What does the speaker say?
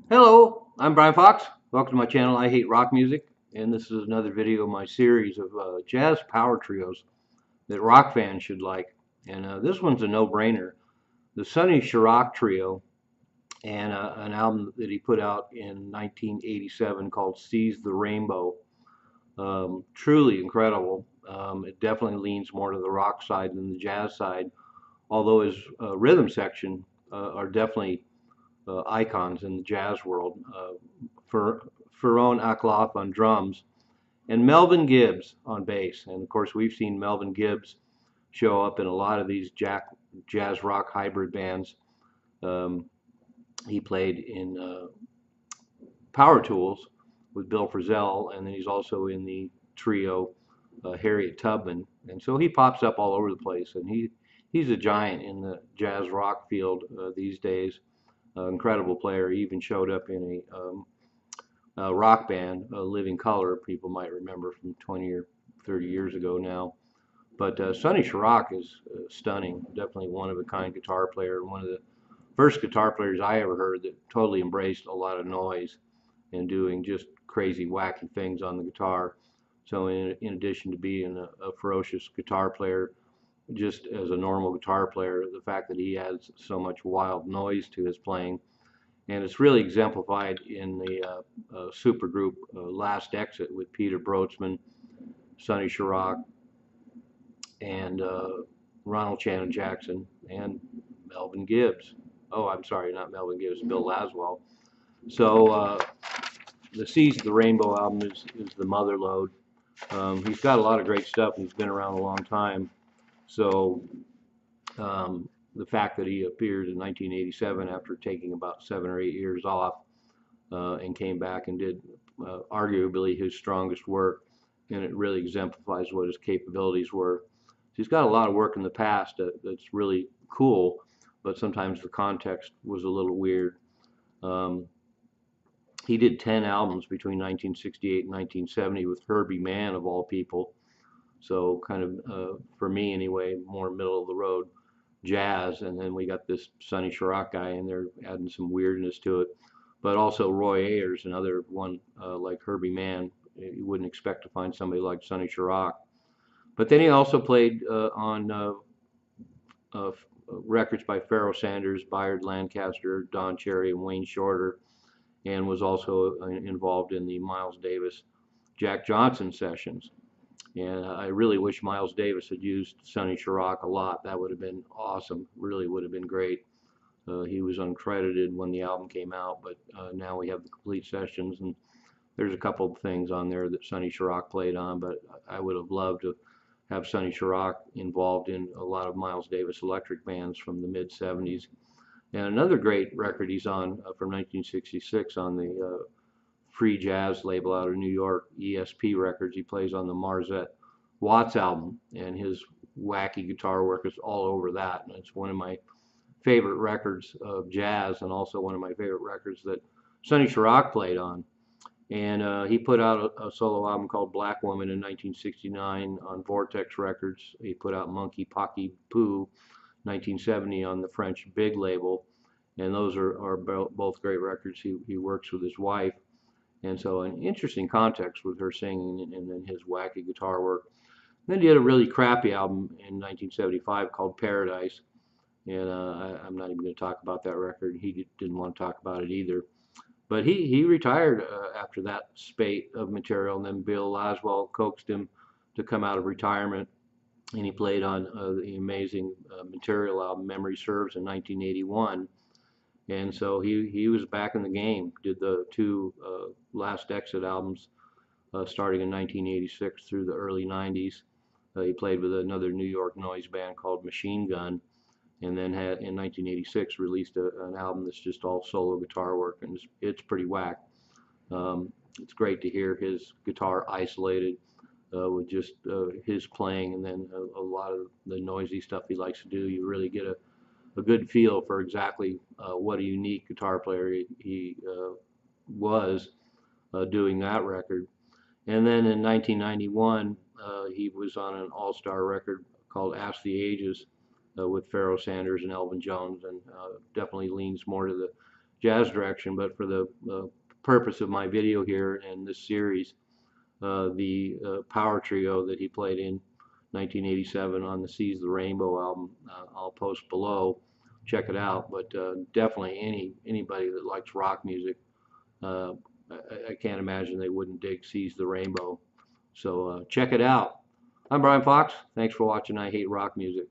Hello, I'm Brian Fox. Welcome to my channel, I Hate Rock Music, and this is another video of my series of jazz power trios that rock fans should like. And this one's a no-brainer. The Sonny Sharrock Trio and an album that he put out in 1987 called Seize the Rainbow. Truly incredible. It definitely leans more to the rock side than the jazz side, although his rhythm section are definitely icons in the jazz world. For Ferron Akloff on drums, and Melvin Gibbs on bass. And of course, we've seen Melvin Gibbs show up in a lot of these jazz rock hybrid bands. Um, he played in Power Tools with Bill Frisell, and then he's also in the trio Harriet Tubman. And so he pops up all over the place, and he's a giant in the jazz rock field these days. Incredible player. He even showed up in a rock band, Living Color, people might remember from 20 or 30 years ago now. But Sonny Sharrock is stunning, definitely one of a kind guitar player, one of the first guitar players I ever heard that totally embraced a lot of noise and doing just crazy, wacky things on the guitar. So in addition to being a ferocious guitar player, just as a normal guitar player, the fact that he adds so much wild noise to his playing, and it's really exemplified in the supergroup Last Exit with Peter Broadsman, Sonny Sharrock, and Ronald Shannon Jackson, and Melvin Gibbs. Oh, I'm sorry, not Melvin Gibbs, Bill Laswell. So the Seize the Rainbow album is the mother lode. He's got a lot of great stuff, and he's been around a long time. So the fact that he appeared in 1987 after taking about 7 or 8 years off and came back and did arguably his strongest work, and it really exemplifies what his capabilities were. He's got a lot of work in the past that's really cool, but sometimes the context was a little weird. Um, he did 10 albums between 1968 and 1970 with Herbie Mann, of all people. So kind of, for me anyway, more middle of the road jazz. And then we got this Sonny Sharrock guy in there adding some weirdness to it. But also Roy Ayers, another one like Herbie Mann. You wouldn't expect to find somebody like Sonny Sharrock. But then he also played on uh, records by Pharoah Sanders, Bayard Lancaster, Don Cherry, and Wayne Shorter, and was also involved in the Miles Davis, Jack Johnson sessions. And I really wish Miles Davis had used Sonny Sharrock a lot. That would have been awesome. Really would have been great. He was uncredited when the album came out, but now we have the complete sessions, and there's a couple of things on there that Sonny Sharrock played on, but I would have loved to have Sonny Sharrock involved in a lot of Miles Davis electric bands from the mid 70s. And another great record he's on from 1966 on the free jazz label out of New York, ESP Records. He plays on the Marzette Watts album, and his wacky guitar work is all over that. And it's one of my favorite records of jazz, and also one of my favorite records that Sonny Sharrock played on. And he put out a solo album called Black Woman in 1969 on Vortex Records. He put out Monkey Pocky Poo 1970 on the French Big label. And those are both great records. He works with his wife. And so an interesting context with her singing and then his wacky guitar work. Then he had a really crappy album in 1975 called Paradise. And I'm not even going to talk about that record. He didn't want to talk about it either. But he retired after that spate of material, and then Bill Laswell coaxed him to come out of retirement, and he played on the amazing Material album Memory Serves in 1981. And so he was back in the game, did the two Last Exit albums starting in 1986 through the early 90s. He played with another New York noise band called Machine Gun, and then had in 1986 released an album that's just all solo guitar work, and it's pretty whack. It's great to hear his guitar isolated with just his playing, and then a lot of the noisy stuff he likes to do. You really get a good feel for exactly what a unique guitar player he was doing that record. And then in 1991, he was on an all-star record called Ask the Ages with Pharoah Sanders and Elvin Jones, and definitely leans more to the jazz direction, but for the purpose of my video here and this series, the power trio that he played in 1987 on the Seize the Rainbow album, I'll post below. Check it out. But definitely anybody that likes rock music, uh, I can't imagine they wouldn't dig Seize the Rainbow. So check it out. I'm Brian Fox. Thanks for watching I Hate Rock Music.